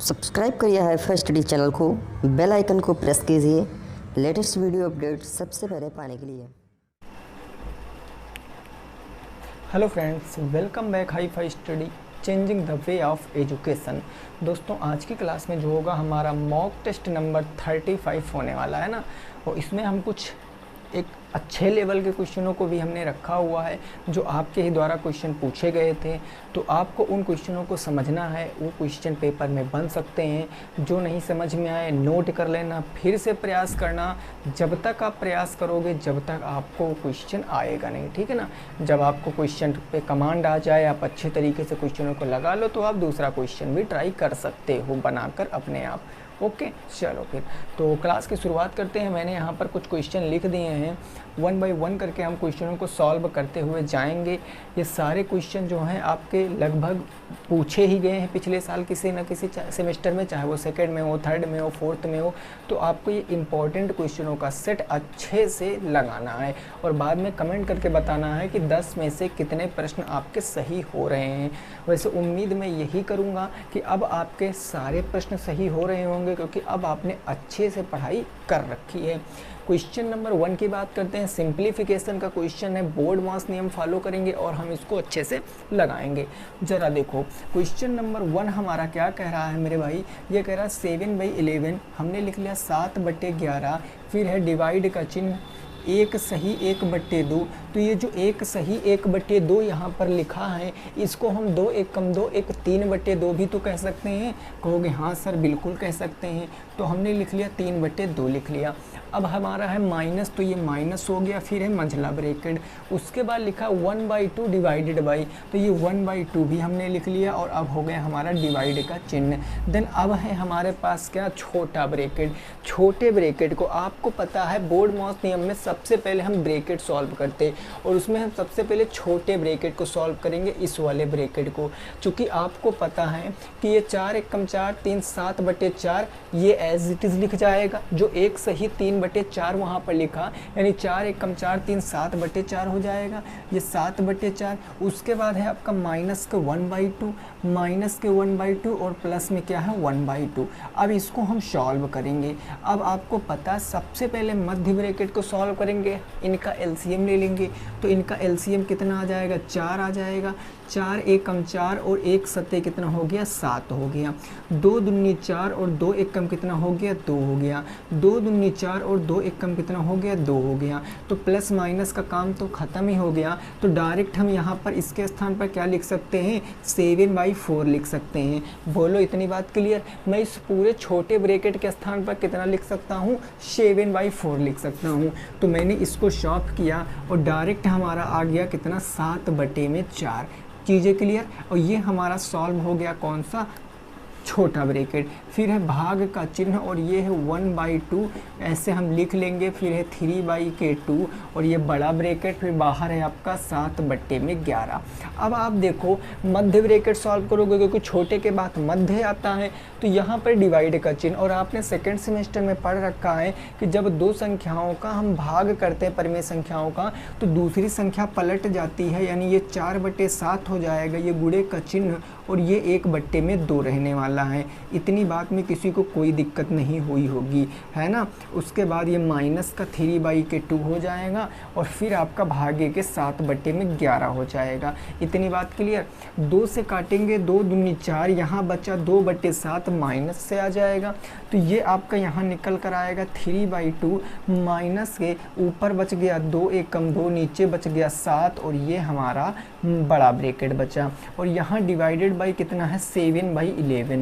Subscribe करिए hifi study channel को, bell icon को प्रेस कीजिए लेटेस्ट वीडियो अपडेट सबसे पहले पाने के लिए। Hello friends, welcome back hifi study changing the way of education. दोस्तों, आज की क्लास में जो होगा हमारा मॉक टेस्ट नंबर 35 होने वाला है ना। और इसमें हम कुछ एक अच्छे लेवल के क्वेश्चनों को भी हमने रखा हुआ है जो आपके ही द्वारा क्वेश्चन पूछे गए थे। तो आपको उन क्वेश्चनों को समझना है, वो क्वेश्चन पेपर में बन सकते हैं। जो नहीं समझ में आए नोट कर लेना, फिर से प्रयास करना। जब तक आप प्रयास करोगे जब तक आपको क्वेश्चन आएगा नहीं, ठीक है ना। जब आपको क्वेश्चन पे कमांड आ जाए, आप अच्छे तरीके से क्वेश्चनों को लगा लो, तो आप दूसरा क्वेश्चन भी ट्राई कर सकते हो बनाकर अपने आप। ओके, चलो फिर तो क्लास की शुरुआत करते हैं। मैंने यहाँ पर कुछ क्वेश्चन लिख दिए हैं, 1 बाय 1 करके हम क्वेश्चनों को सॉल्व करते हुए जाएंगे। ये सारे क्वेश्चन जो हैं आपके लगभग पूछे ही गए हैं पिछले साल किसी न किसी सेमेस्टर में, चाहे वो सेकेंड में हो, थर्ड में हो, फोर्थ में हो। तो आपको ये इंपॉर्टेंट क्वेश्चनों का सेट अच्छे से लगाना है और बाद में कमेंट करके बताना है कि 10 में से कितने प्रश्न आपके सही हो रहे हैं। वैसे उम्मीद मैं यही करूँगा कि अब आपके सारे प्रश्न सही हो रहे होंगे, क्योंकि अब आपने अच्छे से पढ़ाई कर रखी है। क्वेश्चन नंबर 1 की बात करते हैं। सिंप्लीफिकेशन का क्वेश्चन है, बोर्ड मास नियम फॉलो करेंगे और हम इसको अच्छे से लगाएंगे। जरा देखो क्वेश्चन नंबर 1 हमारा क्या कह रहा है मेरे भाई। ये कह रहा है 7/11, हमने लिख लिया 7/11। फिर है डिवाइड का चिन्ह, 1 सही 1/2। तो ये जो 1 सही 1/2 यहाँ पर लिखा है, इसको हम 2 1 कम 2 1 3/2 भी तो कह सकते हैं। कहोगे हाँ सर बिल्कुल कह सकते हैं। तो हमने लिख लिया 3/2 लिख लिया। अब हमारा है माइनस, तो ये माइनस हो गया। फिर है मंझला ब्रैकेट, उसके बाद लिखा 1/2 डिवाइडेड बाई, तो ये 1/2 भी हमने लिख लिया। और अब हो गया हमारा डिवाइड का चिन्ह। देन अब है हमारे पास क्या, छोटा ब्रैकेट। छोटे ब्रैकेट को आपको पता है बोर्ड मास नियम में सबसे पहले हम ब्रैकेट सॉल्व करते, और उसमें हम सबसे पहले छोटे ब्रैकेट को सॉल्व करेंगे, इस वाले ब्रैकेट को। चूँकि आपको पता है कि ये 4 1 कम 4 3 7/4 ये एज इट इज़ लिख जाएगा। जो 1 सही 3/4 वहाँ पर लिखा, यानी 4 1 कम 4 3 7/4 हो जाएगा, ये 7/4। उसके बाद है आपका माइनस के 1/2, माइनस के 1/2 और प्लस में क्या है 1/2। अब इसको हम सॉल्व करेंगे। अब आपको पता, सबसे पहले मध्य ब्रैकेट को सॉल्व करेंगे, इनका एलसीएम ले लेंगे। तो इनका एलसीएम कितना आ जाएगा, 4 आ जाएगा। 4 1 कम 4 और 1 सत्ते कितना हो गया, 7 हो गया। 2 दूनी 4 और 2 1 कम कितना हो गया, 2 हो गया। 2 दूनी 4 और 2 1 कम कितना हो गया, 2 हो गया। तो प्लस माइनस का काम तो ख़त्म ही हो गया। तो डायरेक्ट हम यहाँ पर इसके स्थान पर क्या लिख सकते हैं, 7/4 लिख सकते हैं। बोलो इतनी बात क्लियर। मैं इस पूरे छोटे ब्रैकेट के स्थान पर कितना लिख सकता हूँ, 7/4 लिख सकता हूँ। तो मैंने इसको शॉर्ट किया और डायरेक्ट हमारा आ गया कितना, 7/4। चीज़ें क्लियर। और ये हमारा सॉल्व हो गया कौन सा, छोटा ब्रैकेट। फिर है भाग का चिन्ह और ये है 1/2, ऐसे हम लिख लेंगे। फिर है 3/2 और ये बड़ा ब्रैकेट, फिर बाहर है आपका 7/11। अब आप देखो मध्य ब्रैकेट सॉल्व करोगे, क्योंकि छोटे के बाद मध्य आता है, तो यहाँ पर डिवाइड का चिन्ह। और आपने सेकेंड सेमेस्टर में पढ़ रखा है कि जब दो संख्याओं का हम भाग करते हैं, परिमेय संख्याओं का, तो दूसरी संख्या पलट जाती है, यानी ये 4/7 हो जाएगा, ये गुणे का चिन्ह, और ये 1/2 रहने वाला है। इतनी बात में किसी को कोई दिक्कत नहीं हुई होगी, है ना। उसके बाद ये माइनस का 3/2 हो जाएगा और फिर आपका भागे के 7/11 हो जाएगा। इतनी बात क्लियर। 2 से काटेंगे, 2 दूनी 4, यहाँ बचा 2/7 माइनस से आ जाएगा। तो ये आपका यहाँ निकल कर आएगा 3/2 माइनस के ऊपर बच गया 2 1 कम 2, नीचे बच गया 7, और ये हमारा बड़ा ब्रैकेट बचा। और यहाँ डिवाइडेड बाई कितना है, 7/11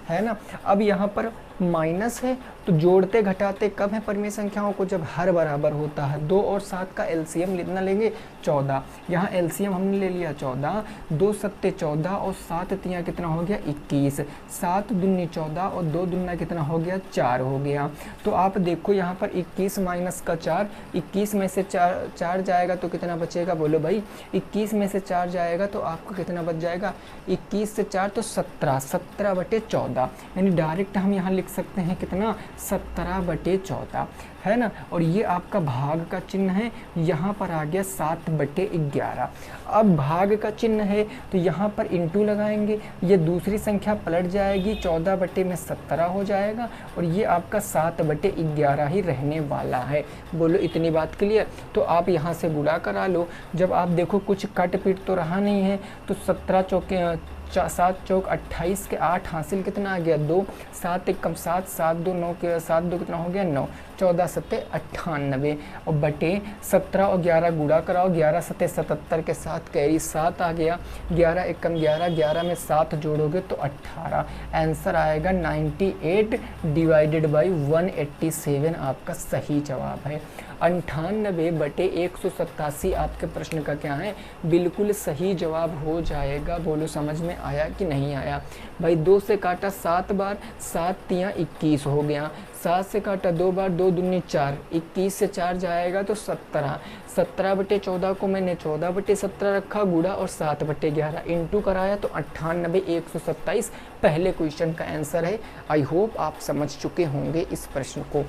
है ना। अब यहाँ पर माइनस है, तो जोड़ते घटाते कब है परिमेय संख्याओं को, जब हर बराबर होता है। 2 और 7 का एलसीएम कितना लेंगे, 14। यहाँ एलसीएम हमने ले लिया 14, 2 सत्ते 14 और 7 तियाँ कितना हो गया, 21। 7 दूनी 14 और 2 दूना कितना हो गया, 4 हो गया। तो आप देखो यहाँ पर 21 माइनस का 4, 21 में से 4 जाएगा तो कितना बचेगा, बोलो भाई। 21 में से 4 जाएगा तो आपको कितना बच जाएगा, 21 से 4 तो 17, 17/14। यानी डायरेक्ट हम यहाँ लिख सकते हैं कितना 17/14 है ना। और ये आपका भाग का चिन्ह है, यहाँ पर आ गया 7/11। अब भाग का चिन्ह है तो यहाँ पर इंटू लगाएंगे, ये दूसरी संख्या पलट जाएगी, 14/17 हो जाएगा और ये आपका 7/11 ही रहने वाला है। बोलो इतनी बात क्लियर। तो आप यहाँ से गुणा करा लो। जब आप देखो कुछ कट पीट तो रहा नहीं है, तो 17 चौके 7 चौक 28 के 8 हासिल कितना आ गया 2, 7 एकम 7, 7 2 9 के 7 2 कितना हो गया 9, 14 सत्ते 98 और बटे 17 और 11 गुणा कराओ, 11 सत्ते 77 के साथ कैरी 7 आ गया, 11 एकम 11, 11 में 7 जोड़ोगे तो 18। आंसर आएगा 98/187 आपका सही जवाब है। 98/187 आपके प्रश्न का क्या है, बिल्कुल सही जवाब हो जाएगा। बोलो समझ में आया कि नहीं आया। भाई 2 से काटा 7 बार, 7 तियाँ 21 हो गया, 7 से काटा 2 बार, 2 दूनी 4, 21 से 4 जाएगा तो 17, 17/14 को मैंने 14/17 रखा, गुणा और 7/11 इंटू कराया तो 98/127 पहले क्वेश्चन का आंसर है। आई होप आप समझ चुके होंगे इस प्रश्न को,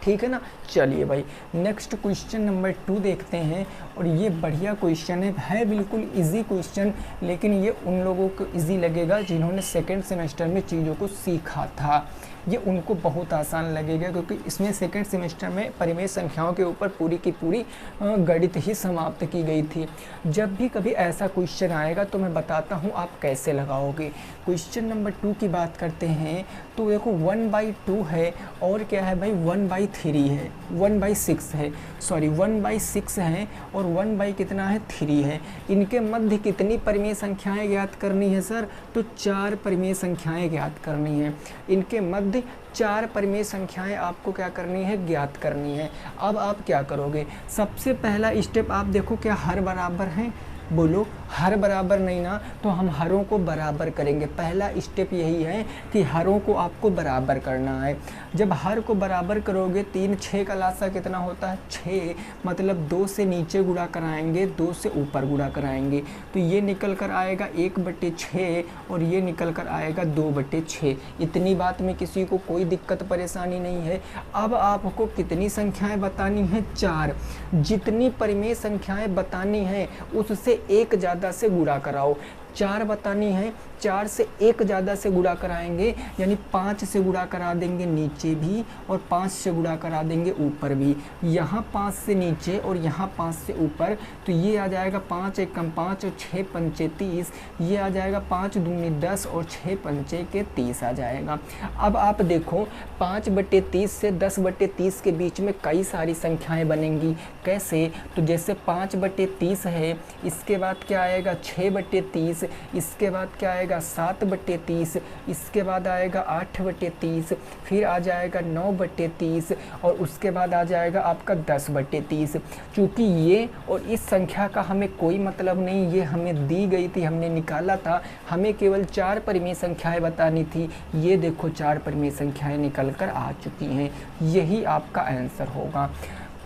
ठीक है ना। चलिए भाई नेक्स्ट क्वेश्चन नंबर 2 देखते हैं। और ये बढ़िया क्वेश्चन है बिल्कुल इजी क्वेश्चन, लेकिन ये उन लोगों को इजी लगेगा जिन्होंने सेकंड सेमेस्टर में चीज़ों को सीखा था, ये उनको बहुत आसान लगेगा, क्योंकि इसमें सेकंड सेमेस्टर में परिमेय संख्याओं के ऊपर पूरी की पूरी गणित ही समाप्त की गई थी। जब भी कभी ऐसा क्वेश्चन आएगा तो मैं बताता हूँ आप कैसे लगाओगे। क्वेश्चन नंबर 2 की बात करते हैं तो देखो 1/2 है और क्या है भाई 1/3 है, 1/6 है, सॉरी 1/6 है और 1 कितना है 3 है। इनके मध्य कितनी परिमेय संख्याएं ज्ञात करनी है सर, तो 4 परिमेय संख्याएं ज्ञात करनी है। इनके मध्य 4 परिमेय संख्याएं आपको क्या करनी है, ज्ञात करनी है। अब आप क्या करोगे, सबसे पहला स्टेप आप देखो क्या हर बराबर हैं, बोलो हर बराबर नहीं ना, तो हम हरों को बराबर करेंगे। पहला स्टेप यही है कि हरों को आपको बराबर करना है। जब हर को बराबर करोगे 3 6 का लासा कितना होता है 6, मतलब 2 से नीचे गुणा कराएंगे, 2 से ऊपर गुणा कराएंगे, तो ये निकल कर आएगा 1/6 और ये निकल कर आएगा 2/6। इतनी बात में किसी को कोई दिक्कत परेशानी नहीं है। अब आपको कितनी संख्याएं बतानी है, 4। जितनी परिमेय संख्याएं बतानी हैं उससे एक ज़्यादा से गुणा कराओ। 4 बतानी है, 4 से एक ज़्यादा से गुणा कराएंगे, यानी 5 से गुणा करा देंगे नीचे भी और 5 से गुणा करा देंगे ऊपर भी। यहाँ 5 से नीचे और यहाँ 5 से ऊपर, तो ये आ जाएगा 5 एकम 5 और 6 पंचे 30, ये आ जाएगा 5 दूनी 10 और 6 पंचे के 30 आ जाएगा। अब आप देखो 5/30 से 10/30 के बीच में कई सारी संख्याएँ बनेंगी। कैसे, तो जैसे 5/30 है, इसके बाद क्या आएगा 6/30, इसके बाद क्या आएगा 7/30, इसके बाद आएगा 8/30, फिर आ जाएगा 9/30 और उसके बाद आ जाएगा आपका 10/30। चूँकि ये और इस संख्या का हमें कोई मतलब नहीं, ये हमें दी गई थी, हमने निकाला था, हमें केवल 4 परिमेय संख्याएं बतानी थी। ये देखो 4 परिमेय संख्याएं निकल कर आ चुकी हैं, यही आपका आंसर होगा।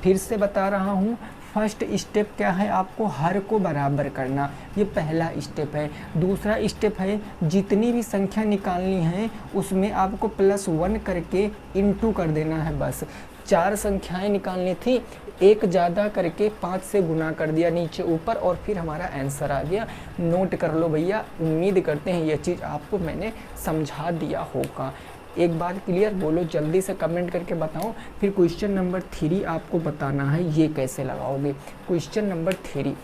फिर से बता रहा हूँ, फर्स्ट स्टेप क्या है, आपको हर को बराबर करना, ये पहला स्टेप है। दूसरा स्टेप है जितनी भी संख्या निकालनी है उसमें आपको +1 करके इंटू कर देना है। बस 4 संख्याएं निकालनी थी, एक ज़्यादा करके 5 से गुना कर दिया नीचे ऊपर और फिर हमारा आंसर आ गया। नोट कर लो भैया, उम्मीद करते हैं ये चीज़ आपको मैंने समझा दिया होगा। एक बात क्लियर, बोलो जल्दी से कमेंट करके बताओ। फिर क्वेश्चन नंबर 3 आपको बताना है ये कैसे लगाओगे। क्वेश्चन नंबर 3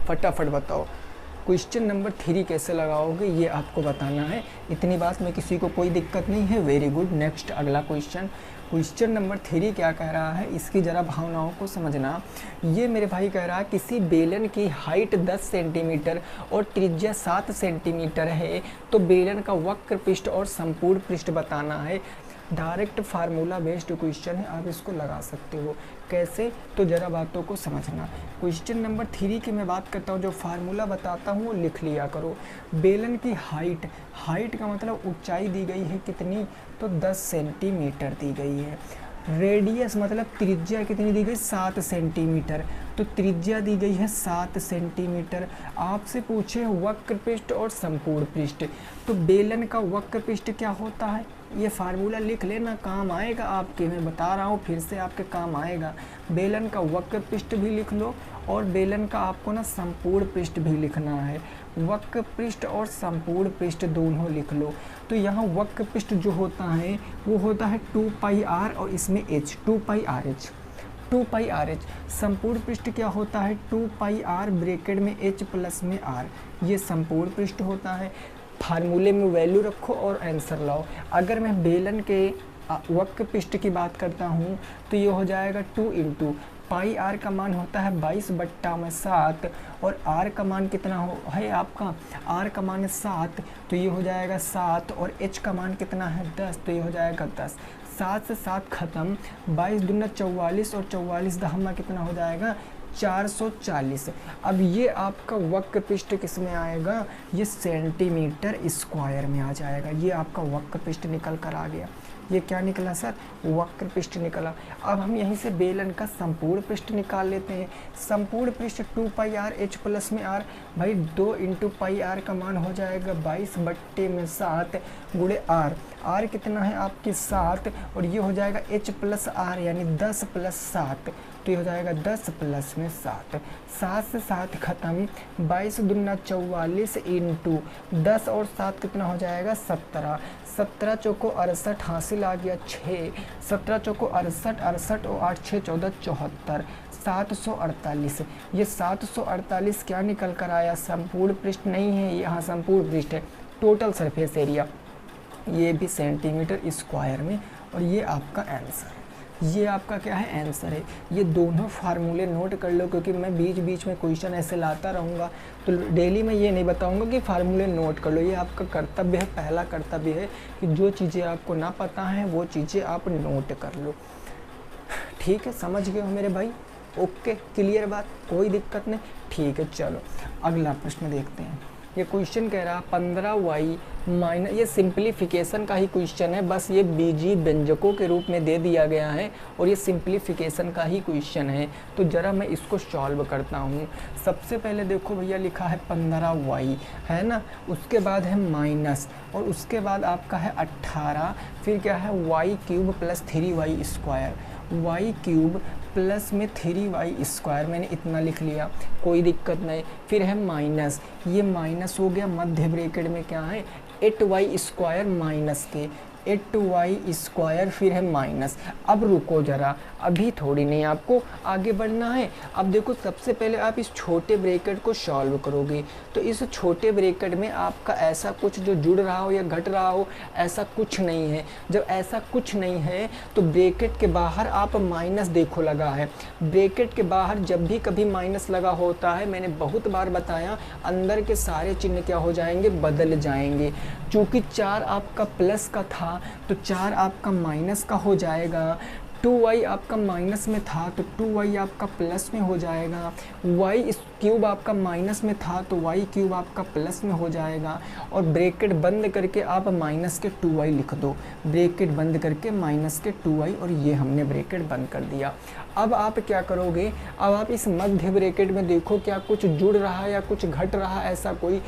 फटाफट बताओ, क्वेश्चन नंबर 3 कैसे लगाओगे ये आपको बताना है। इतनी बात में किसी को कोई दिक्कत नहीं है, वेरी गुड। नेक्स्ट अगला क्वेश्चन, क्वेश्चन नंबर 3 क्या कह रहा है, इसकी ज़रा भावनाओं को समझना। ये मेरे भाई कह रहा है किसी बेलन की हाइट 10 सेंटीमीटर और त्रिज्या 7 सेंटीमीटर है, तो बेलन का वक्र पृष्ठ और संपूर्ण पृष्ठ बताना है। डायरेक्ट फार्मूला बेस्ड क्वेश्चन है, आप इसको लगा सकते हो। कैसे, तो ज़रा बातों को समझना। क्वेश्चन नंबर 3 की मैं बात करता हूँ, जो फार्मूला बताता हूँ वो लिख लिया करो। बेलन की हाइट, हाइट का मतलब ऊंचाई दी गई है कितनी, तो 10 सेंटीमीटर दी गई है। रेडियस मतलब त्रिज्या कितनी दी गई, 7 सेंटीमीटर। तो त्रिज्या दी गई है 7 सेंटीमीटर। आपसे पूछे वक्र पृष्ठ और संपूर्ण पृष्ठ, तो बेलन का वक्र पृष्ठ क्या होता है, ये फार्मूला लिख लेना, काम आएगा आपके, मैं बता रहा हूँ फिर से आपके काम आएगा। बेलन का वक्र पृष्ठ भी लिख लो और बेलन का आपको ना संपूर्ण पृष्ठ भी लिखना है। वक्र पृष्ठ और संपूर्ण पृष्ठ दोनों लिख लो। तो यहाँ वक्र पृष्ठ जो होता है वो होता है 2πr और इसमें h, 2πrh, 2πrh। संपूर्ण पृष्ठ क्या होता है 2πr ब्रैकेट में h प्लस में r, ये संपूर्ण पृष्ठ होता है। फार्मूले में वैल्यू रखो और आंसर लाओ। अगर मैं बेलन के वक्र पृष्ठ की बात करता हूँ तो ये हो जाएगा 2 इंटू पाई आर का मान होता है 22/7 और आर का मान कितना है आपका, आर का मान है 7, तो ये हो जाएगा 7 और एच का मान कितना है 10, तो ये हो जाएगा 10। 7 से 7 खत्म, 22 दूना 44 और 44 दहमा कितना हो जाएगा 440। अब ये आपका वक्र पृष्ठ किस में आएगा, ये सेंटीमीटर स्क्वायर में आ जाएगा। ये आपका वक्र पृष्ठ निकल कर आ गया। ये क्या निकला सर, वक्र पृष्ठ निकला। अब हम यहीं से बेलन का संपूर्ण पृष्ठ निकाल लेते हैं। संपूर्ण पृष्ठ 2πr h प्लस में r, भाई 2 इंटू पाई आर का मान हो जाएगा 22/7 गुणे r, r कितना है आपकी 7 और ये हो जाएगा h प्लस r यानी 10 + 7, तो ये हो जाएगा 10 + में 7। 7 से 7 खत्म, 22 दूना 44 इंटू 10 और 7 कितना हो जाएगा 17, 17 चौको 68 हासिल आ गया 6, 17 चौको 68, 68 और 8 6 14 74, 748। ये 748 क्या निकल कर आया, संपूर्ण पृष्ठ नहीं है, यहाँ संपूर्ण पृष्ठ है, टोटल सरफेस एरिया, ये भी सेंटीमीटर स्क्वायर में, और ये आपका आंसर है। ये आपका क्या है, आंसर है। ये दोनों फार्मूले नोट कर लो, क्योंकि मैं बीच बीच में क्वेश्चन ऐसे लाता रहूँगा, तो डेली मैं ये नहीं बताऊँगा कि फार्मूले नोट कर लो। ये आपका कर्तव्य है, पहला कर्तव्य है कि जो चीज़ें आपको ना पता हैं वो चीज़ें आप नोट कर लो। ठीक है, समझ गए हो मेरे भाई, ओके, क्लियर बात, कोई दिक्कत नहीं। ठीक है, चलो अगला प्रश्न देखते हैं। ये क्वेश्चन कह रहा 15y माइनस, ये सिंप्लीफिकेशन का ही क्वेश्चन है, बस ये बीजी व्यंजकों के रूप में दे दिया गया है और ये सिंप्लीफिकेशन का ही क्वेश्चन है। तो ज़रा मैं इसको सॉल्व करता हूँ। सबसे पहले देखो भैया, लिखा है 15y है ना, उसके बाद है माइनस और उसके बाद आपका है 18, फिर क्या है y³ + 3y², y³ प्लस में 3y², मैंने इतना लिख लिया, कोई दिक्कत नहीं। फिर है माइनस, ये माइनस हो गया, मध्य ब्रैकेट में क्या है 8y² माइनस के 8y², फिर है माइनस। अब रुको जरा, अभी थोड़ी नहीं, आपको आगे बढ़ना है। अब देखो, सबसे पहले आप इस छोटे ब्रैकेट को सॉल्व करोगे, तो इस छोटे ब्रैकेट में आपका ऐसा कुछ जो जुड़ रहा हो या घट रहा हो, ऐसा कुछ नहीं है। जब ऐसा कुछ नहीं है तो ब्रैकेट के बाहर आप माइनस देखो लगा है। ब्रैकेट के बाहर जब भी कभी माइनस लगा होता है, मैंने बहुत बार बताया, अंदर के सारे चिन्ह क्या हो जाएंगे, बदल जाएंगे। चूँकि 4 आपका प्लस का था तो 4 आपका माइनस का हो जाएगा, 2y आपका माइनस में था तो 2y आपका प्लस में हो जाएगा, y³ आपका माइनस में था तो y³ आपका प्लस में हो जाएगा। और ब्रैकेट बंद करके आप माइनस के 2y लिख दो, ब्रैकेट बंद करके माइनस के 2y, और ये हमने ब्रैकेट बंद कर दिया। अब आप क्या करोगे, अब आप इस मध्य ब्रैकेट में देखो क्या कुछ जुड़ रहा है या कुछ घट रहा है, ऐसा कोई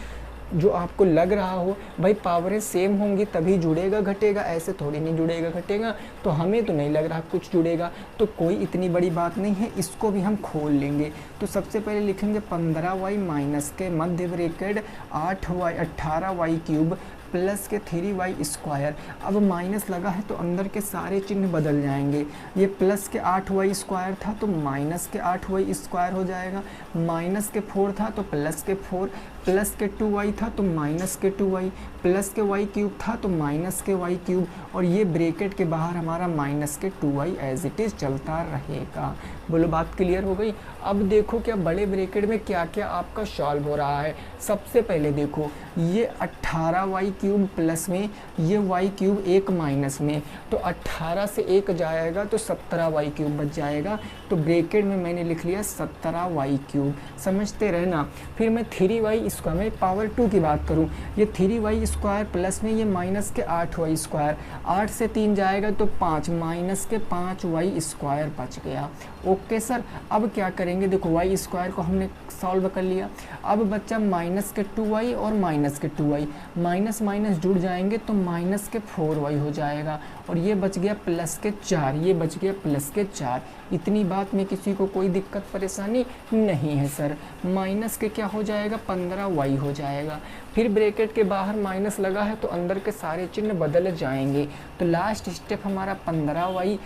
जो आपको लग रहा हो। भाई पावरें सेम होंगी तभी जुड़ेगा घटेगा, ऐसे थोड़ी नहीं जुड़ेगा घटेगा। तो हमें तो नहीं लग रहा कुछ जुड़ेगा, तो कोई इतनी बड़ी बात नहीं है, इसको भी हम खोल लेंगे। तो सबसे पहले लिखेंगे 15y माइनस के मध्य ब्रैकेट 18y³ प्लस के 3y²। अब माइनस लगा है तो अंदर के सारे चिन्ह बदल जाएंगे। ये प्लस के 8y² था तो माइनस के 8y² हो जाएगा, माइनस के 4 था तो प्लस के 4, प्लस के 2y था तो माइनस के 2y, प्लस के y³ था तो माइनस के y³, और ये ब्रैकेट के बाहर हमारा माइनस के 2y एज इट इज़ चलता रहेगा। बोलो बात क्लियर हो गई। अब देखो क्या बड़े ब्रैकेट में क्या क्या आपका सॉल्व हो रहा है। सबसे पहले देखो, ये 18y³ प्लस में, ये y³ 1 माइनस में, तो 18 से 1 जाएगा तो 17y³ बच जाएगा। तो ब्रैकेट में मैंने लिख लिया 17y³, समझते रहना। फिर मैं 3y² स्क्वायर, मैं पावर 2 की बात करूँ, ये 3y स्क्वायर प्लस में ये माइनस के 8y स्क्वायर, 8 से 3 जाएगा तो 5, माइनस के 5y स्क्वायर बच गया। ओके सर, अब क्या करेंगे, देखो y स्क्वायर को हमने सॉल्व कर लिया, अब बच्चा माइनस के 2y और माइनस के 2y, माइनस माइनस जुड़ जाएंगे तो माइनस के 4y हो जाएगा, और ये बच गया प्लस के 4, ये बच गया प्लस के 4। इतनी बात में किसी को कोई दिक्कत परेशानी नहीं है सर। माइनस के क्या हो जाएगा, 15y हो जाएगा। फिर ब्रैकेट के बाहर माइनस लगा है तो अंदर के सारे चिन्ह बदल जाएंगे, तो लास्ट स्टेप हमारा 15y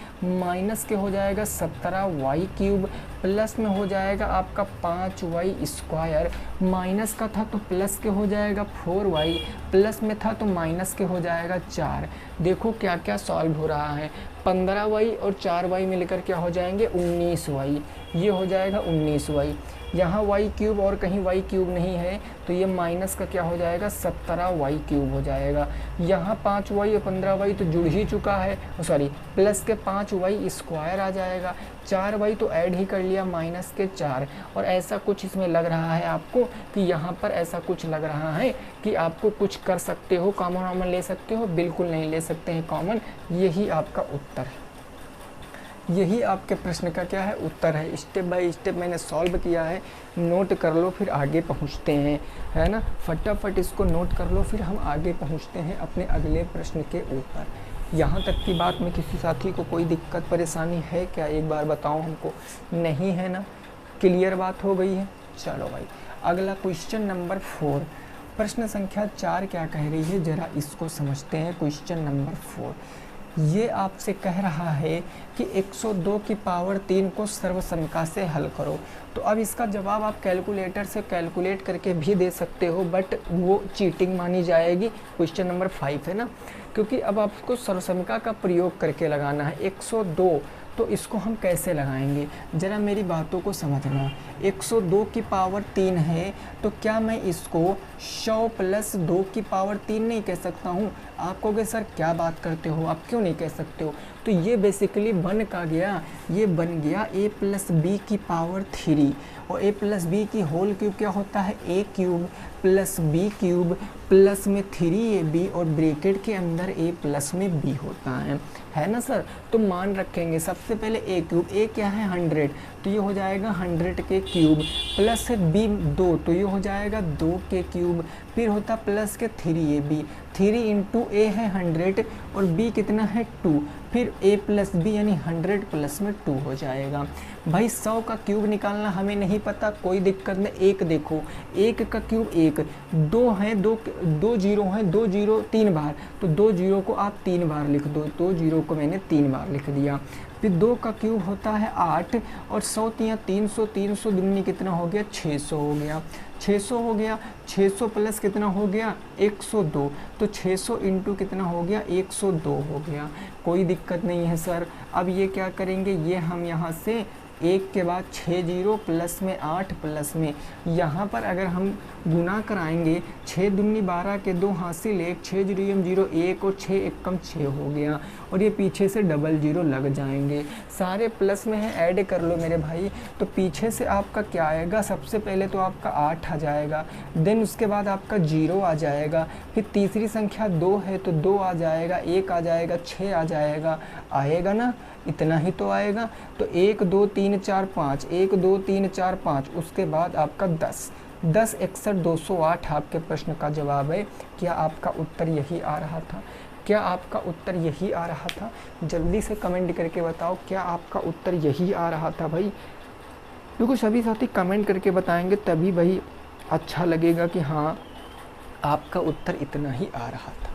माइनस के हो जाएगा 17y क्यूब, प्लस में हो जाएगा आपका 5y स्क्वायर, माइनस का था तो प्लस के हो जाएगा 4y, प्लस में था तो माइनस के हो जाएगा 4। देखो क्या क्या सॉल्व हो रहा है, 15y और 4y मिलकर क्या हो जाएंगे 19y, ये हो जाएगा 19y। यहाँ y क्यूब और कहीं y क्यूब नहीं है तो ये माइनस का क्या हो जाएगा 17y क्यूब हो जाएगा। यहाँ 5y और 15y तो जुड़ ही चुका है, सॉरी प्लस के 5y स्क्वायर आ जाएगा, 4y तो ऐड ही कर लिया माइनस के 4। और ऐसा कुछ इसमें लग रहा है आपको कि यहाँ पर ऐसा कुछ लग रहा है कि आपको कुछ कर सकते हो, कॉमन कॉमन ले सकते हो, बिल्कुल नहीं ले सकते हैं कॉमन। यही आपका उत्तर है, यही आपके प्रश्न का क्या है उत्तर है। स्टेप बाय स्टेप मैंने सॉल्व किया है, नोट कर लो फिर आगे पहुंचते हैं, है ना। फटाफट इसको नोट कर लो फिर हम आगे पहुंचते हैं अपने अगले प्रश्न के ऊपर। यहाँ तक की बात में किसी साथी को कोई दिक्कत परेशानी है क्या, एक बार बताओ हमको। नहीं है ना, क्लियर बात हो गई है। चलो भाई अगला क्वेश्चन नंबर 4, प्रश्न संख्या 4 क्या कह रही है जरा इसको समझते हैं। क्वेश्चन नंबर 4 ये आपसे कह रहा है कि 102 की पावर 3 को सर्वसमिका से हल करो। तो अब इसका जवाब आप कैलकुलेटर से कैलकुलेट करके भी दे सकते हो, बट वो चीटिंग मानी जाएगी। क्वेश्चन नंबर 5 है ना, क्योंकि अब आपको सर्वसमिका का प्रयोग करके लगाना है 102। तो इसको हम कैसे लगाएंगे, ज़रा मेरी बातों को समझना। 102 की पावर 3 है तो क्या मैं इसको 100 प्लस 2 की पावर 3 नहीं कह सकता हूँ। आप कहोगे सर क्या बात करते हो, आप क्यों नहीं कह सकते हो। तो ये बेसिकली बन का गया, ये बन गया a प्लस बी की पावर 3, और a प्लस बी की होल क्यूब क्या होता है a cube plus B cube plus में 3ab और ब्रैकेट के अंदर a प्लस में b होता है ना सर। तो मान रखेंगे सबसे पहले a क्यूब, a क्या है 100, तो ये हो जाएगा 100 के क्यूब, प्लस है b 2 तो ये हो जाएगा 2 के क्यूब, फिर होता प्लस के 3ab, 3 इंटू a है 100 और b कितना है 2, फिर a प्लस बी यानी 100 प्लस में 2 हो जाएगा। भाई 100 का क्यूब निकालना हमें नहीं पता, कोई दिक्कत नहीं। एक देखो, एक का क्यूब 1, 2 है, 2 जीरो हैं, 2 जीरो 3 बार, तो 2 जीरो को आप 3 बार लिख दो, 2 जीरो को मैंने 3 बार लिख दिया। फिर 2 का क्यूब होता है 8 और 100 या 300, 300 दुनी कितना हो गया 600 हो गया, 600 हो गया, 600 प्लस कितना हो गया 102, तो 600 इंटू कितना हो गया 102 हो गया। कोई दिक्कत नहीं है सर। अब ये क्या करेंगे, ये हम यहाँ से 1 के बाद 6 जीरो प्लस में 8 प्लस में, यहाँ पर अगर हम गुना कराएंगे 6 दूनी 12 के 2 हासिल 1, 6 जीरो 0 1 और 6 1 कम 6 हो गया, और ये पीछे से डबल जीरो लग जाएंगे। सारे प्लस में है, ऐड कर लो मेरे भाई। तो पीछे से आपका क्या आएगा, सबसे पहले तो आपका 8 आ जाएगा, देन उसके बाद आपका 0 आ जाएगा, फिर तीसरी संख्या 2 है तो 2 आ जाएगा, 1 आ जाएगा, 6 आ जाएगा, आएगा ना, इतना ही तो आएगा। तो 1 2 3 4 5, 1 2 3 4 5, उसके बाद आपका 10 10 61 208 आपके प्रश्न का जवाब है। क्या आपका उत्तर यही आ रहा था, क्या आपका उत्तर यही आ रहा था? जल्दी से कमेंट करके बताओ, क्या आपका उत्तर यही आ रहा था भाई। देखो सभी साथी कमेंट करके बताएंगे तभी भाई अच्छा लगेगा कि हाँ आपका उत्तर इतना ही आ रहा था।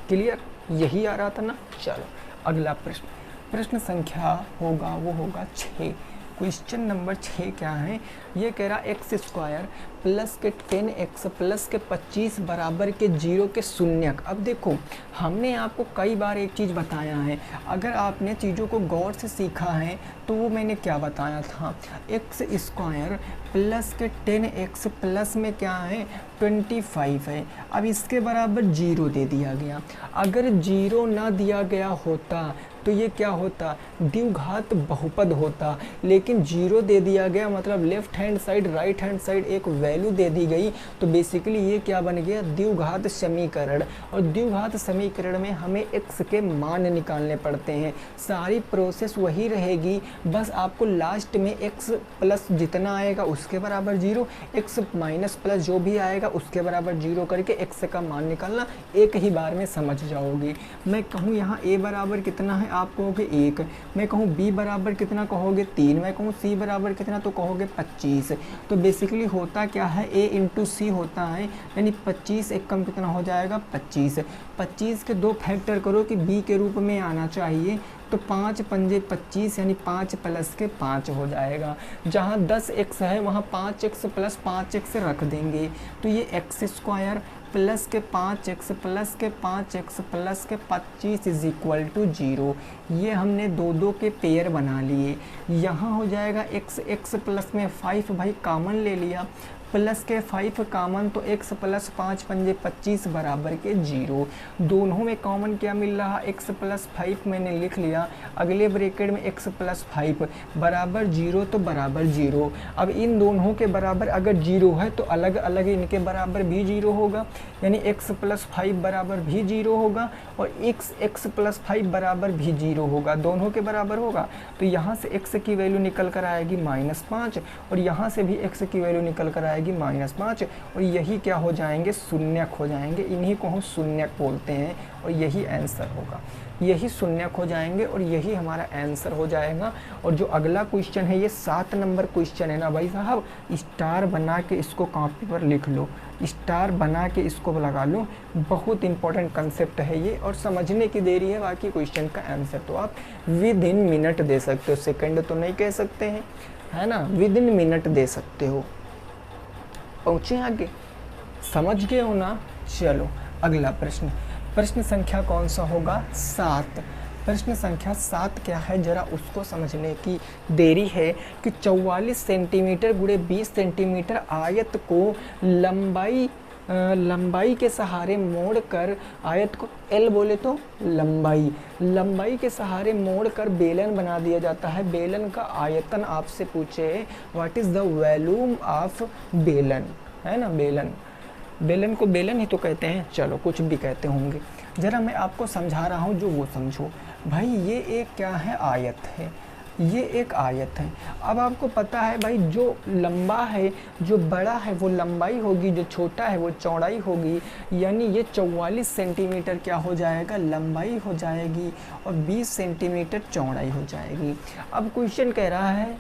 क्लियर, यही आ रहा था ना। चलो अगला प्रश्न, प्रश्न संख्या होगा वो होगा 6। क्वेश्चन नंबर 6 क्या है, ये कह रहा एक्स स्क्वायर प्लस के 10x प्लस के 25 बराबर के 0 के शून्यक। अब देखो हमने आपको कई बार एक चीज़ बताया है, अगर आपने चीज़ों को गौर से सीखा है तो वो मैंने क्या बताया था, एक्स स्क्वायर प्लस के 10x प्लस में क्या है 25 है। अब इसके बराबर 0 दे दिया गया, अगर 0 ना दिया गया होता तो ये क्या होता, द्विघात बहुपद होता। लेकिन 0 दे दिया गया, मतलब left hand side right hand side एक वैल्यू दे दी गई, तो बेसिकली ये क्या बन गया, द्विघात समीकरण। और द्विघात समीकरण में हमें x के मान निकालने पड़ते हैं। सारी प्रोसेस वही रहेगी, बस आपको लास्ट में x प्लस जितना आएगा उसके बराबर 0, x माइनस प्लस जो भी आएगा उसके बराबर 0 करके x का मान निकालना, एक ही बार में समझ जाओगे। मैं कहूँ यहाँ a बराबर कितना है, आप कहोगे 1। मैं कहूँ b बराबर कितना, कहोगे 3। मैं कहूँ c बराबर कितना, तो कहोगे 25। तो बेसिकली होता क्या है, a इंटू सी होता है, यानी 25 एक कम कितना हो जाएगा 25। 25 के 2 फैक्टर करो कि b के रूप में आना चाहिए, तो 5 पंजे 25 यानी 5 प्लस के 5 हो जाएगा। जहाँ 10x है वहाँ 5x प्लस 5x रख देंगे, तो ये x स्क्वायर प्लस के 5x प्लस के 5x प्लस के 25 इज इक्वल टू 0। ये हमने दो के पेयर बना लिए। यहाँ हो जाएगा x प्लस में 5, भाई कॉमन ले लिया, प्लस के 5 कॉमन, तो x प्लस 5 पंजे 25 बराबर के 0। दोनों में कॉमन क्या मिल रहा, x प्लस 5 मैंने लिख लिया, अगले ब्रैकेट में x प्लस 5 बराबर 0, तो बराबर 0। अब इन दोनों के बराबर अगर 0 है तो अलग अलग इनके बराबर भी 0 होगा, यानी x प्लस 5 बराबर भी 0 होगा और x प्लस 5 बराबर भी 0 होगा, दोनों के बराबर होगा। तो यहाँ से x की वैल्यू निकल कर आएगी -5 और यहाँ से भी x की वैल्यू निकल कर आएगी -5, और यही क्या हो जाएंगे, शून्यक हो जाएंगे। इन्हीं को हम शून्यक बोलते हैं और यही आंसर होगा, यही शून्यक हो जाएंगे और यही हमारा आंसर हो जाएगा। और जो अगला क्वेश्चन है ये 7 नंबर क्वेश्चन है ना भाई साहब, स्टार बना के इसको कॉपी पर लिख लो, स्टार बना के इसको लगा लो, बहुत इंपॉर्टेंट कंसेप्ट है ये और समझने की देरी है। बाकी क्वेश्चन का आंसर तो आप विद इन मिनट दे सकते हो, सेकंड तो नहीं कह सकते हैं, है ना, विद इन मिनट दे सकते हो। पहुँचे आगे, समझ गए हो ना। चलो अगला प्रश्न, प्रश्न संख्या कौन सा होगा, 7। प्रश्न संख्या 7 क्या है, जरा उसको समझने की देरी है कि 44 सेंटीमीटर गुणे 20 सेंटीमीटर आयत को लंबाई के सहारे मोड़कर, आयत को L बोले तो लंबाई के सहारे मोड़कर बेलन बना दिया जाता है। बेलन का आयतन आपसे पूछे, what is the volume of बेलन, है ना, बेलन को बेलन ही तो कहते हैं, चलो कुछ भी कहते होंगे। ज़रा मैं आपको समझा रहा हूँ जो वो समझो। भाई ये एक क्या है, आयत है, ये एक आयत है। अब आपको पता है भाई जो लंबा है, जो बड़ा है वो लंबाई होगी, जो छोटा है वो चौड़ाई होगी, यानी ये 44 सेंटीमीटर क्या हो जाएगा, लंबाई हो जाएगी और 20 सेंटीमीटर चौड़ाई हो जाएगी। अब क्वेश्चन कह रहा है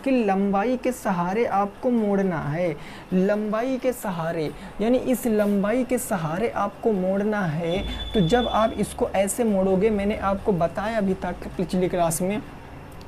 कि लंबाई के सहारे आपको मोड़ना है, लंबाई के सहारे, यानी इस लंबाई के सहारे आपको मोड़ना है। तो जब आप इसको ऐसे मोड़ोगे, मैंने आपको बताया अभी तक पिछली क्लास में,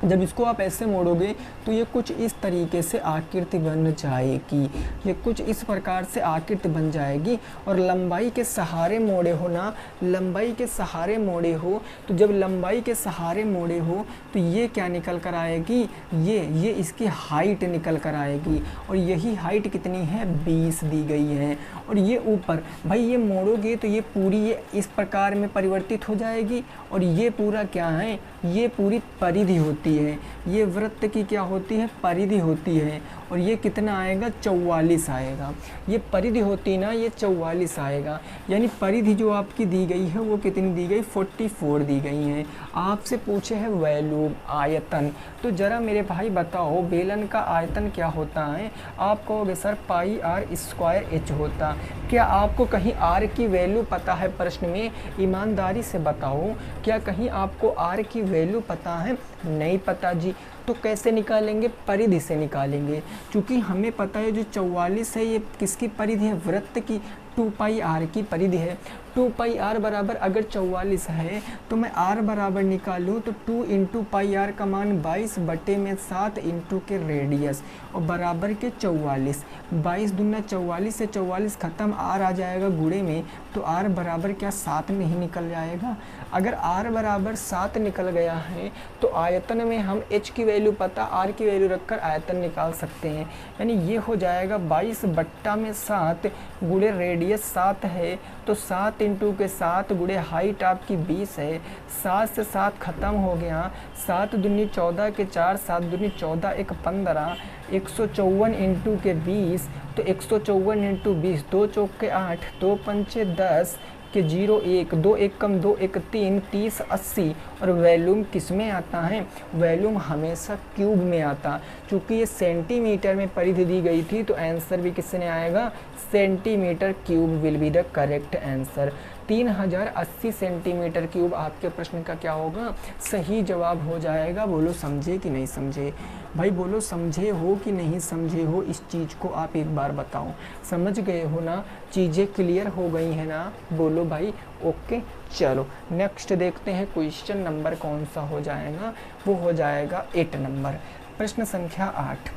जब इसको आप ऐसे मोड़ोगे तो ये कुछ इस तरीके से आकृति बन जाएगी, ये कुछ इस प्रकार से आकृति बन जाएगी। और लंबाई के सहारे मोड़े हो ना, लंबाई के सहारे मोड़े हो, तो जब लंबाई के सहारे मोड़े हो तो ये क्या निकल कर आएगी, ये इसकी हाइट निकल कर आएगी। और यही हाइट कितनी है, 20 दी गई है। और ये ऊपर भाई ये मोड़ोगे तो ये पूरी ये इस प्रकार में परिवर्तित हो जाएगी। और ये पूरा क्या है, ये पूरी परिधि होती है, ये वृत्त की क्या होती है, परिधि होती है। और ये कितना आएगा, 44 आएगा। ये परिधि होती ना, ये 44 आएगा। यानी परिधि जो आपकी दी गई है वो कितनी दी गई, 44 दी गई है। आपसे पूछे है वॉल्यूम, आयतन। तो ज़रा मेरे भाई बताओ बेलन का आयतन क्या होता है। आप कहोगे sir pi r square h होता। क्या आपको कहीं आर की वैल्यू पता है प्रश्न में, ईमानदारी से बताओ, क्या कहीं आपको आर की वैल्यू पता है, नहीं पता जी। तो कैसे निकालेंगे, परिधि से निकालेंगे। क्योंकि हमें पता है जो 44 है ये किसकी परिधि है, वृत्त की, 2 पाई आर की परिधि है। 2 पाई आर बराबर अगर 44 है तो मैं आर बराबर निकालूँ तो 2 इंटू पाई आर का मान 22/7 इंटू के रेडियस और बराबर के 44। 22 दूना 44 से 44 ख़त्म, आर आ जाएगा गुणे में, तो आर बराबर क्या 7 में ही निकल जाएगा। अगर आर बराबर 7 निकल गया है तो आयतन में हम एच की वैल्यू पता, आर की वैल्यू रखकर आयतन निकाल सकते हैं। यानी ये हो जाएगा 22/7 गुणे रेडियस रेडियस 7 है तो 7 इंटू के 7 गुणे हाइट आपकी 20 है। 7 से 7 ख़त्म हो गया, 7 दूनी 14 के 4, 7 दूनी 14 एक 15, 154 इंटू के 20, तो 154 इंटू 20, 2 चौक के 8, 2 पंचे 10 के 0 1, 2 1 कम 2 1 3, 30 80। और वॉल्यूम किस में आता है? वॉल्यूम हमेशा क्यूब में आता। चूँकि ये सेंटीमीटर में परिधि दी गई थी तो आंसर भी किसने आएगा? Centimetre cube will be the correct answer. 3080 centimetre cube आपके प्रश्न का क्या होगा? सही जवाब हो जाएगा। बोलो समझे कि नहीं समझे? भाई बोलो समझे हो कि नहीं समझे हो? इस चीज़ को आप एक बार बताओ। समझ गए हो ना? चीज़ें क्लियर हो गई हैं ना? बोलो भाई ओके। चलो नेक्स्ट देखते हैं क्वेश्चन नंबर कौन सा हो जाएगा। वो हो जाएगा 8 नंबर, प्रश्न संख्या 8।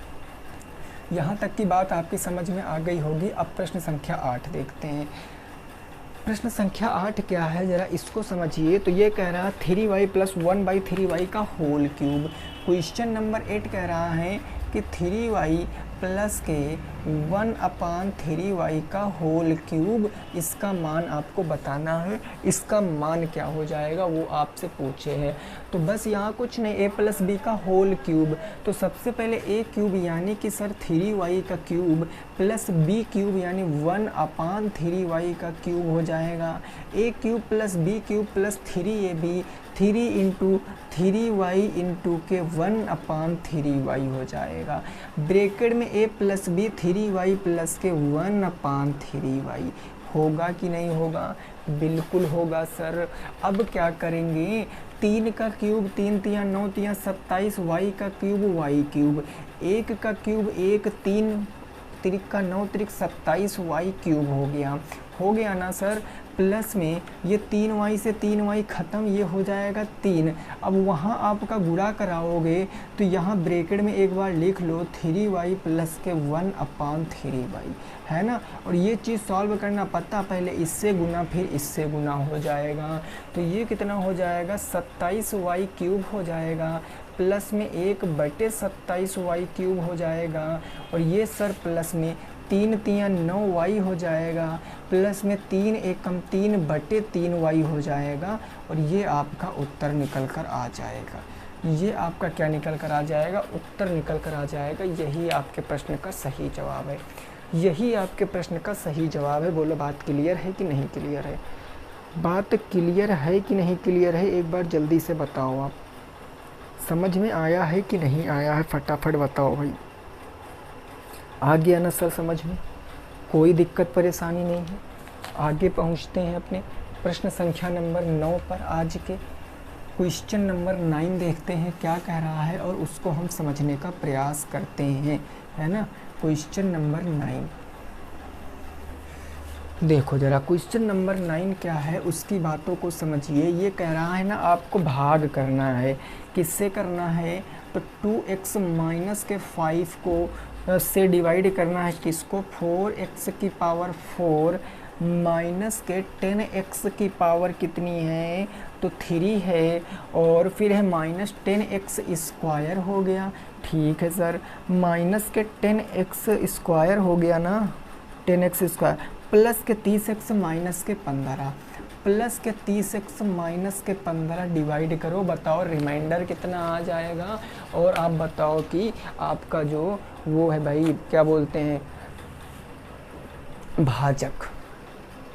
यहाँ तक की बात आपकी समझ में आ गई होगी। अब प्रश्न संख्या 8 देखते हैं। प्रश्न संख्या 8 क्या है, ज़रा इसको समझिए। तो ये कह रहा है 3y प्लस 1/3y का होल क्यूब। क्वेश्चन नंबर 8 कह रहा है कि 3y प्लस के 1/3y का होल क्यूब, इसका मान आपको बताना है। इसका मान क्या हो जाएगा वो आपसे पूछे हैं। तो बस यहाँ कुछ नहीं, a प्लस बी का होल क्यूब। तो सबसे पहले a क्यूब यानी कि सर 3y का क्यूब प्लस b क्यूब यानी 1/3y का क्यूब हो जाएगा। a cube plus b cube plus 3ab, 3 into 3y into के 1/3y हो जाएगा। ब्रैकेट में a plus B 3y plus के 1/3y होगा कि नहीं होगा? बिल्कुल होगा सर। अब क्या करेंगे? 3 का क्यूब 3 तिया 9 तिया 27, y का क्यूब y क्यूब, 1 का क्यूब 1, 3 तिरिक का 9 तिरिक 27 y क्यूब हो गया ना सर। प्लस में ये 3y से 3y ख़त्म, ये हो जाएगा 3। अब वहाँ आपका गुणा कराओगे तो यहाँ ब्रैकेट में एक बार लिख लो 3y प्लस के 1/3y, है ना। और ये चीज़ सॉल्व करना पता, पहले इससे गुना फिर इससे गुना हो जाएगा। तो ये कितना हो जाएगा? 27y क्यूब हो जाएगा, प्लस में 1/27y क्यूब हो जाएगा। और ये सर प्लस में 3 तिया 9y हो जाएगा, प्लस में 3 एकम 3/3y हो जाएगा। और ये आपका उत्तर निकल कर आ जाएगा। ये आपका क्या निकल कर आ जाएगा? उत्तर निकल कर आ जाएगा। यही आपके प्रश्न का सही जवाब है। यही आपके प्रश्न का सही जवाब है। बोलो बात क्लियर है कि नहीं क्लियर है? बात क्लियर है कि नहीं क्लियर है? एक बार जल्दी से बताओ आप। समझ में आया है कि नहीं आया है? फटाफट बताओ भाई। आ गया ना सर समझ में? कोई दिक्कत परेशानी नहीं है। आगे पहुंचते हैं अपने प्रश्न संख्या नंबर 9 पर। आज के क्वेश्चन नंबर 9 देखते हैं क्या कह रहा है और उसको हम समझने का प्रयास करते हैं, है ना। क्वेश्चन नंबर 9 देखो जरा। क्वेश्चन नंबर 9 क्या है उसकी बातों को समझिए। ये कह रहा है ना आपको भाग करना है। किससे करना है? तो 2x माइनस के 5 को से डिवाइड करना है। किसको? 4x की पावर 4 माइनस के 10x की पावर कितनी है? तो 3 है। और फिर है माइनस 10x स्क्वायर हो गया। ठीक है सर, माइनस के 10x स्क्वायर हो गया ना, 10x स्क्वायर प्लस के 30x माइनस के 15, प्लस के 30x माइनस के 15 डिवाइड करो। बताओ रिमाइंडर कितना आ जाएगा। और आप बताओ कि आपका जो वो है भाई क्या बोलते हैं, भाजक,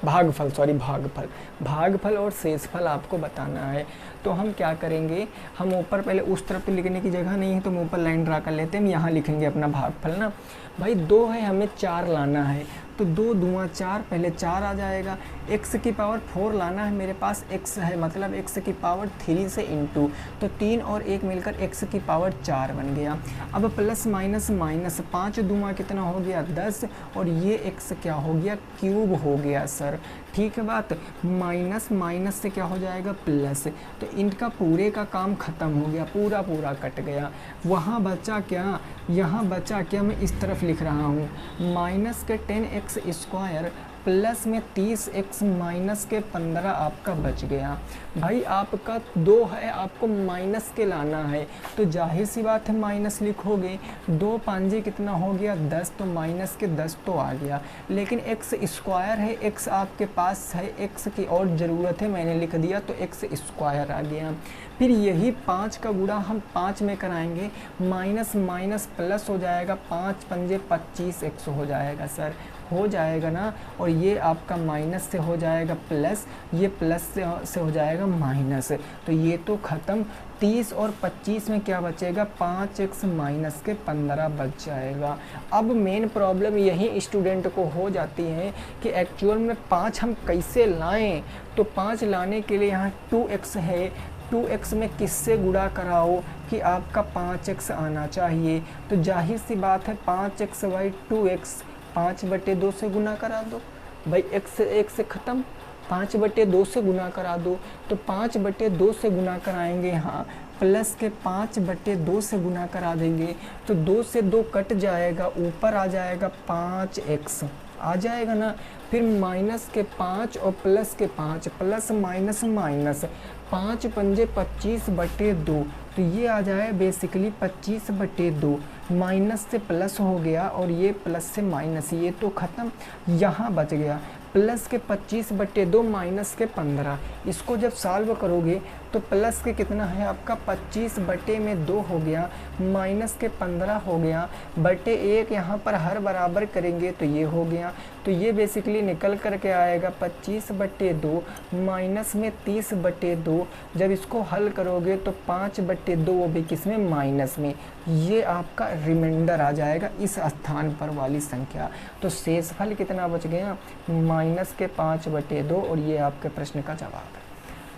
भागफल, सॉरी भागफल और शेषफल आपको बताना है। तो हम क्या करेंगे, हम ऊपर पहले उस तरफ पे लिखने की जगह नहीं है तो हम ऊपर लाइन ड्रा कर लेते हैं। हम यहाँ लिखेंगे अपना भागफल ना। भाई 2 है, हमें 4 लाना है। तो 2 दूना 4, पहले 4 आ जाएगा। x की पावर 4 लाना है, मेरे पास x है, मतलब x की पावर 3 से इंटू, तो 3 और 1 मिलकर x की पावर 4 बन गया। अब प्लस माइनस माइनस, 5 दूना कितना हो गया? 10। और ये x क्या हो गया? क्यूब हो गया सर। ठीक है बात। माइनस माइनस से क्या हो जाएगा? प्लस। तो इनका पूरे का काम ख़त्म हो गया, पूरा पूरा कट गया। वहाँ बचा क्या? यहाँ बचा क्या? मैं इस तरफ लिख रहा हूँ, माइनस के 10x स्क्वायर प्लस में 30x माइनस के 15 आपका बच गया। भाई आपका 2 है, आपको माइनस के लाना है, तो जाहिर सी बात है माइनस लिखोगे। 2 पांजे कितना हो गया 10, तो माइनस के 10 तो आ गया। लेकिन एक्स स्क्वायर है, एक्स आपके पास है, एक्स की और ज़रूरत है, मैंने लिख दिया तो एक्स स्क्वायर आ गया। फिर यही 5 का गुणा हम 5 में कराएंगे, माइनस माइनस प्लस हो जाएगा, 5 पंजे 25x हो जाएगा सर, हो जाएगा ना। और ये आपका माइनस से हो जाएगा प्लस, ये प्लस से हो जाएगा माइनस, तो ये तो ख़त्म। 30 और 25 में क्या बचेगा, 5x माइनस के 15 बच जाएगा। अब मेन प्रॉब्लम यही स्टूडेंट को हो जाती है कि एक्चुअल में 5 हम कैसे लाएं। तो 5 लाने के लिए यहाँ 2x है, 2x में किससे गुणा कराओ कि आपका 5x आना चाहिए। तो जाहिर सी बात है 5x बाई 2x 5/2 से गुना करा दो भाई, x से 1 से ख़त्म, 5/2 से गुना करा दो। तो 5/2 से गुना कराएंगे यहाँ, प्लस के 5/2 से गुना करा देंगे, तो 2 से 2 कट जाएगा, ऊपर आ जाएगा 5x आ जाएगा ना। फिर माइनस के 5 और प्लस के 5, प्लस माइनस माइनस, 5 पंजे 25/2, तो ये आ जाए बेसिकली 25/2। माइनस से प्लस हो गया और ये प्लस से माइनस, ये तो ख़त्म। यहाँ बच गया प्लस के 25/2 माइनस के 15। इसको जब सॉल्व करोगे तो प्लस के कितना है आपका 25/2 हो गया, माइनस के 15 हो गया, बटे 1 यहाँ पर हर बराबर करेंगे तो ये हो गया। तो ये बेसिकली निकल कर के आएगा 25/2 माइनस में 30/2। जब इसको हल करोगे तो 5/2, वो भी किस में, माइनस में। ये आपका रिमाइंडर आ जाएगा इस स्थान पर वाली संख्या। तो शेषफल कितना बच गया, माइनस के 5/2, और ये आपके प्रश्न का जवाब है।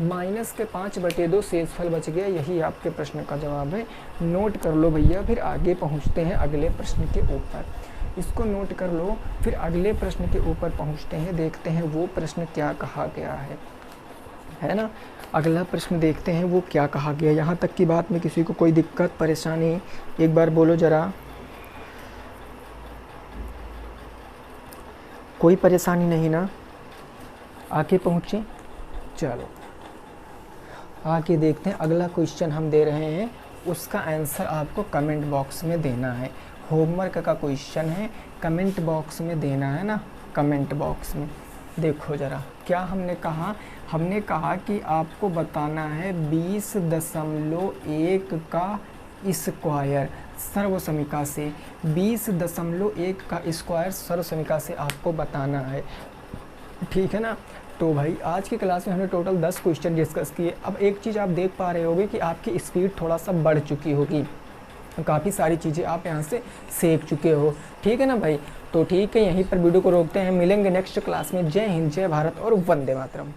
माइनस के 5/2 शेषफल बच गया, यही आपके प्रश्न का जवाब है। नोट कर लो भैया, फिर आगे पहुंचते हैं अगले प्रश्न के ऊपर। इसको नोट कर लो, फिर अगले प्रश्न के ऊपर पहुंचते हैं, देखते हैं वो प्रश्न क्या कहा गया है ना। अगला प्रश्न देखते हैं वो क्या कहा गया। यहाँ तक की बात में किसी को कोई दिक्कत परेशानी एक बार बोलो ज़रा, कोई परेशानी नहीं ना, आके पहुँचे। चलो आके देखते हैं अगला क्वेश्चन हम दे रहे हैं, उसका आंसर आपको कमेंट बॉक्स में देना है। होमवर्क का क्वेश्चन है, कमेंट बॉक्स में देना है ना, कमेंट बॉक्स में। देखो ज़रा क्या हमने कहा, हमने कहा कि आपको बताना है 20.1 का स्क्वायर सर्वसमीका से, 20.1 का स्क्वायर सर्वसमीका से आपको बताना है, ठीक है ना। तो भाई आज की क्लास में हमने टोटल 10 क्वेश्चन डिस्कस किए। अब एक चीज़ आप देख पा रहे होगे कि आपकी स्पीड थोड़ा सा बढ़ चुकी होगी, काफ़ी सारी चीज़ें आप यहाँ से सीख चुके हो, ठीक है ना भाई। तो ठीक है, यहीं पर वीडियो को रोकते हैं, मिलेंगे नेक्स्ट क्लास में। जय हिंद, जय भारत और वंदे मातरम।